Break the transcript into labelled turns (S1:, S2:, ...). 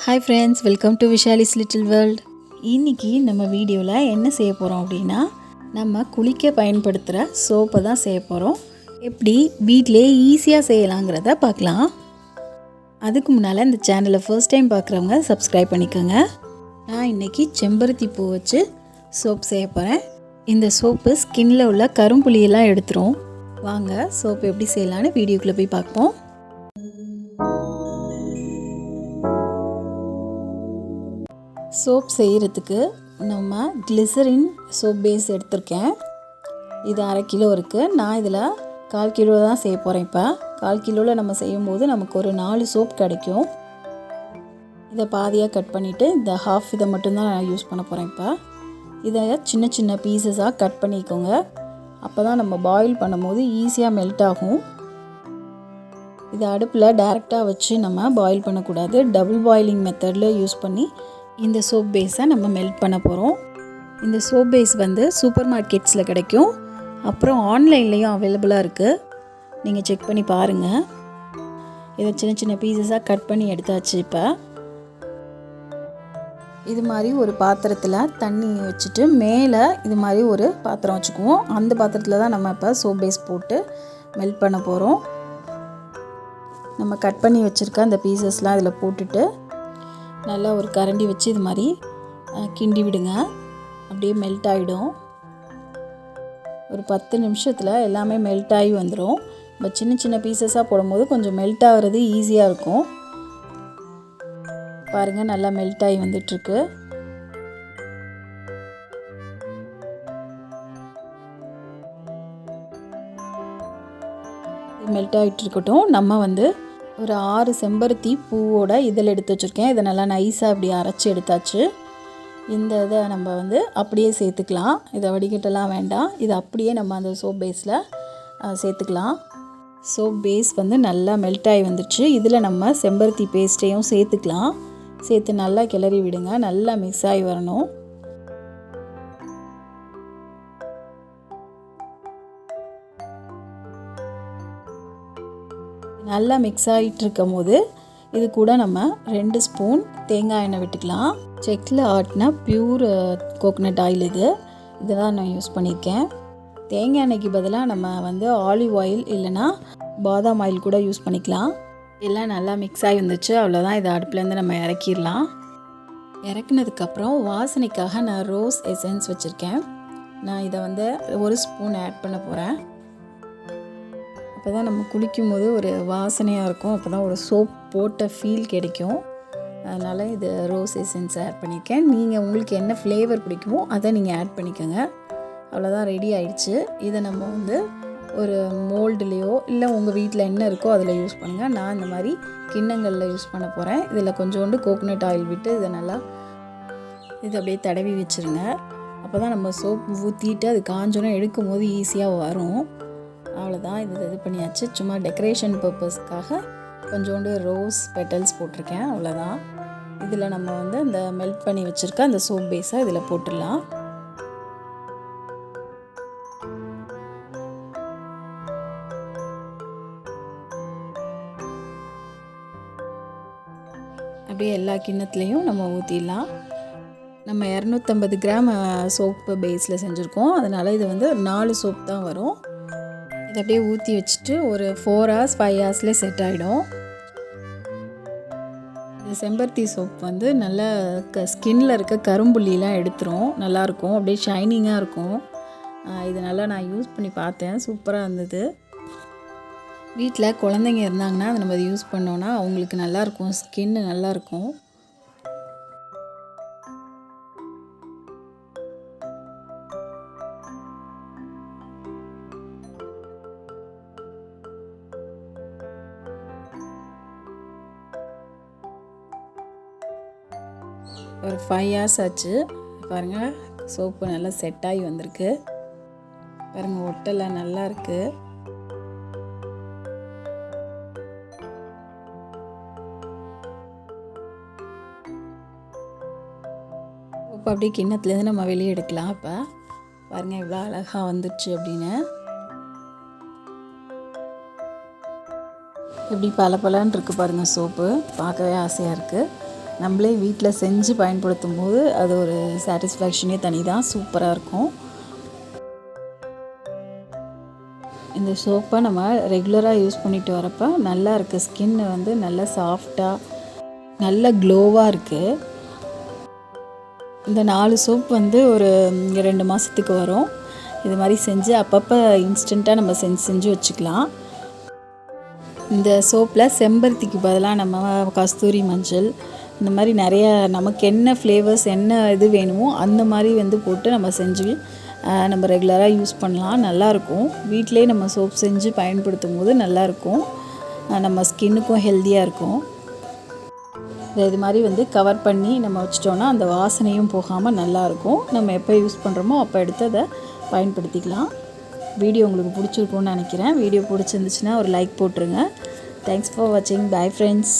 S1: Hi friends, welcome to Vishali's little world. இன்றைக்கி நம்ம வீடியோவில் என்ன செய்ய போகிறோம் அப்படின்னா, நம்ம குளிக்க பயன்படுத்துகிற சோப்பை தான் செய்ய போகிறோம். எப்படி வீட்டிலே ஈஸியாக செய்யலாங்கிறத பார்க்கலாம். அதுக்கு முன்னால் இந்த சேனலை ஃபர்ஸ்ட் டைம் பார்க்குறவங்க சப்ஸ்கிரைப் பண்ணிக்கோங்க. நான் இன்றைக்கி செம்பருத்தி பூ வச்சு சோப் செய்ய போகிறேன். இந்த சோப்பு ஸ்கின்னில் உள்ள கரும்புள்ளியெல்லாம் எடுத்துரும். வாங்க சோப்பு எப்படி செய்யலான்னு வீடியோக்குள்ளே போய் பார்ப்போம். சோப் செய்கிறதுக்கு நம்ம கிளிசரின் சோப் பேஸ் எடுத்திருக்கேன். இது 1/2 கிலோ இருக்குது. நான் இதில் 1/4 கிலோ தான் செய்ய போகிறேன். இப்போ 1/4 கிலோவில் நம்ம செய்யும்போது நமக்கு ஒரு 4 சோப் கிடைக்கும். இதை பாதியாக கட் பண்ணிவிட்டு இந்த ஹாஃப் இதை மட்டும்தான் நான் யூஸ் பண்ண போகிறேன். இப்போ இதை சின்ன சின்ன பீசஸாக கட் பண்ணிக்கோங்க. அப்போ தான் நம்ம பாயில் பண்ணும்போது ஈஸியாக மெல்ட் ஆகும். இதை அடுப்பில் டைரெக்டாக வச்சு நம்ம பாயில் பண்ணக்கூடாது. டபுள் பாயிலிங் மெத்தடில் யூஸ் பண்ணி இந்த சோப் பேஸை நம்ம மெல்ட் பண்ண போகிறோம். இந்த சோப் பேஸ் சூப்பர் மார்க்கெட்ஸில் கிடைக்கும். அப்புறம் ஆன்லைன்லேயும் அவைலபிளாக இருக்குது. நீங்கள் செக் பண்ணி பாருங்கள். இதை சின்ன சின்ன பீசஸாக கட் பண்ணி எடுத்தாச்சு. இப்போ இது மாதிரி ஒரு பாத்திரத்தில் தண்ணி வச்சுட்டு மேலே இது மாதிரி ஒரு பாத்திரம் வச்சுக்குவோம். அந்த பாத்திரத்தில் தான் நம்ம இப்போ சோப் பேஸ் போட்டு மெல்ட் பண்ண போகிறோம். நம்ம கட் பண்ணி வச்சுருக்க அந்த பீசஸ்லாம் இதில் போட்டுட்டு நல்லா ஒரு கரண்டி வச்சு இது மாதிரி கிண்டி விடுங்க. அப்படியே மெல்ட் ஆகிடும். ஒரு 10 நிமிஷத்தில் எல்லாமே மெல்ட் ஆகி வந்துடும். நம்ம சின்ன சின்ன பீசஸாக போடும்போது கொஞ்சம் மெல்ட் ஆகிறது ஈஸியாக இருக்கும். பாருங்கள், நல்லா மெல்ட் ஆகி வந்துட்டுருக்கு. மெல்ட் ஆகிட்டு இருக்கட்டும். நம்ம ஒரு 6 செம்பருத்தி பூவோட இதழ் எடுத்து வச்சுருக்கேன். இதை நல்லா நைஸாக இப்படி அரைச்சி எடுத்தாச்சு. இந்த இதை நம்ம அப்படியே சேர்த்துக்கலாம். இதை வடிகட்டலாம் வேண்டாம். இதை அப்படியே நம்ம அந்த சோப் பேஸில் சேர்த்துக்கலாம். சோப் பேஸ் நல்லா மெல்ட் ஆகி வந்துடுச்சு. இதில் நம்ம செம்பருத்தி பேஸ்ட்டையும் சேர்த்துக்கலாம். சேர்த்து நல்லா கிளறி விடுங்க. நல்லா மிக்ஸ் ஆகி வரணும். நல்லா மிக்ஸ் ஆகிட்டு இருக்கும் போது இது கூட நம்ம 2 ஸ்பூன் தேங்காய் எண்ணெய் விட்டுக்கலாம். செக்கில் ஆட்டின பியூர் கோகனட் ஆயில் இதெல்லாம் நான் யூஸ் பண்ணியிருக்கேன். தேங்காய் எண்ணெய்க்கு பதிலாக நம்ம ஆலிவ் ஆயில் இல்லைனா பாதாம் ஆயில் கூட யூஸ் பண்ணிக்கலாம். எல்லாம் நல்லா மிக்ஸ் ஆகி வந்துச்சு. அவ்வளோதான். இதை அடுப்புலேருந்து நம்ம இறக்கிடலாம். இறக்குனதுக்கப்புறம் வாசனைக்காக நான் ரோஸ் எசன்ஸ் வச்சுருக்கேன். நான் இதை 1 ஸ்பூன் ஆட் பண்ண போகிறேன். அப்போ தான் நம்ம குளிக்கும் போது ஒரு வாசனையாக இருக்கும். அப்போ தான் ஒரு சோப் போட்ட ஃபீல் கிடைக்கும். அதனால் இது ரோஸ் எசன்ஸ் ஆட் பண்ணியிருக்கேன். நீங்கள் உங்களுக்கு என்ன ஃப்ளேவர் பிடிக்குமோ அதை நீங்கள் ஆட் பண்ணிக்கோங்க. அவ்வளோதான், ரெடி ஆயிடுச்சு. இதை நம்ம ஒரு மோல்டுலேயோ இல்லை உங்கள் வீட்டில் என்ன இருக்கோ அதில் யூஸ் பண்ணுங்கள். நான் இந்த மாதிரி கிண்ணங்களில் யூஸ் பண்ண போகிறேன். இதில் கொஞ்சோண்டு கோகனட் ஆயில் விட்டு இதை நல்லா அப்படியே தடவி வச்சுருங்க. அப்போ தான் நம்ம சோப் ஊற்றிட்டு அது காஞ்சோன்னா எடுக்கும் போது ஈஸியாக வரும். அவ்வளோதான். இது பண்ணியாச்சு. சும்மா டெக்கரேஷன் பர்பஸ்க்காக கொஞ்சோண்டு ரோஸ் பெட்டல்ஸ் போட்டிருக்கேன். அவ்வளோதான். இதில் நம்ம அந்த மெல்ட் பண்ணி வச்சுருக்க அந்த சோப் பேஸை இதில் போட்டுடலாம். அப்படியே எல்லா கிண்ணத்துலேயும் நம்ம ஊற்றிடலாம். நம்ம 250 கிராம் சோப்பு பேஸில் செஞ்சுருக்கோம். அதனால் இது 4 சோப் தான் வரும். இதை அப்படியே ஊற்றி வச்சுட்டு ஒரு 4 hours 5 ஹவர்ஸ்லேயே செட் ஆகிடும். இந்த செம்பருத்தி சோப் நல்லா ஸ்கின்னில் இருக்க கரும்புள்ளிலாம் எடுத்துரும். நல்லாயிருக்கும். அப்படியே ஷைனிங்காக இருக்கும். இது நல்லா நான் யூஸ் பண்ணி பார்த்தேன். சூப்பராக இருந்தது. வீட்டில் குழந்தைங்க இருந்தாங்கன்னா அதை நம்ம யூஸ் பண்ணோன்னா அவங்களுக்கு நல்லாயிருக்கும். ஸ்கின்னு நல்லாயிருக்கும். ஒரு 5 hours ஆச்சு. பாருங்கள், சோப்பு நல்லா செட் ஆகி வந்திருக்கு. பாருங்கள், ஒட்டெல்லாம் நல்லா இருக்குது. சோப்பு அப்படியே கிண்ணத்துலேருந்து நம்ம வெளியே எடுக்கலாம். இப்போ பாருங்கள் இவ்வளோ அழகாக வந்துடுச்சு அப்படின்னு. எப்படி பல பலன்னு இருக்குது பாருங்கள். சோப்பு பார்க்கவே ஆசையாக இருக்குது. நம்மளே வீட்டில் செஞ்சு பயன்படுத்தும் போது அது ஒரு சாட்டிஸ்ஃபேக்ஷனே தனி தான், சூப்பராக இருக்கும். இந்த சோப்பை நம்ம ரெகுலராக யூஸ் பண்ணிட்டு வரப்போ நல்லா இருக்குது. ஸ்கின் வந்து நல்லா சாஃப்டாக நல்ல க்ளோவாக இருக்குது. இந்த 4 சோப் வந்து ஒரு 2 மாதத்துக்கு வரும். இது மாதிரி செஞ்சு அப்பப்போ இன்ஸ்டண்ட்டாக நம்ம செஞ்சு வச்சுக்கலாம். இந்த சோப்பில் செம்பருத்திக்கு பதிலாக நம்ம கஸ்தூரி மஞ்சள் இந்த மாதிரி நிறைய நமக்கு என்ன ஃப்ளேவர்ஸ் என்ன இது வேணுமோ அந்த மாதிரி வந்து போட்டு நம்ம செஞ்சு நம்ம ரெகுலராக யூஸ் பண்ணலாம். நல்லாயிருக்கும். வீட்டிலே நம்ம சோப் செஞ்சு பயன்படுத்தும் போது நல்லாயிருக்கும். நம்ம ஸ்கின்னுக்கும் ஹெல்த்தியாக இருக்கும். இது மாதிரி வந்து கவர் பண்ணி நம்ம வச்சிட்டோன்னா அந்த வாசனையும் போகாமல் நல்லாயிருக்கும். நம்ம எப்போ யூஸ் பண்ணுறோமோ அப்போ எடுத்து அதை பயன்படுத்திக்கலாம். வீடியோ உங்களுக்கு பிடிச்சிருக்கும்னு நினைக்கிறேன். வீடியோ பிடிச்சிருந்துச்சுன்னா ஒரு லைக் போட்டுருங்க. தேங்க்ஸ் ஃபார் வாட்சிங். Bye friends.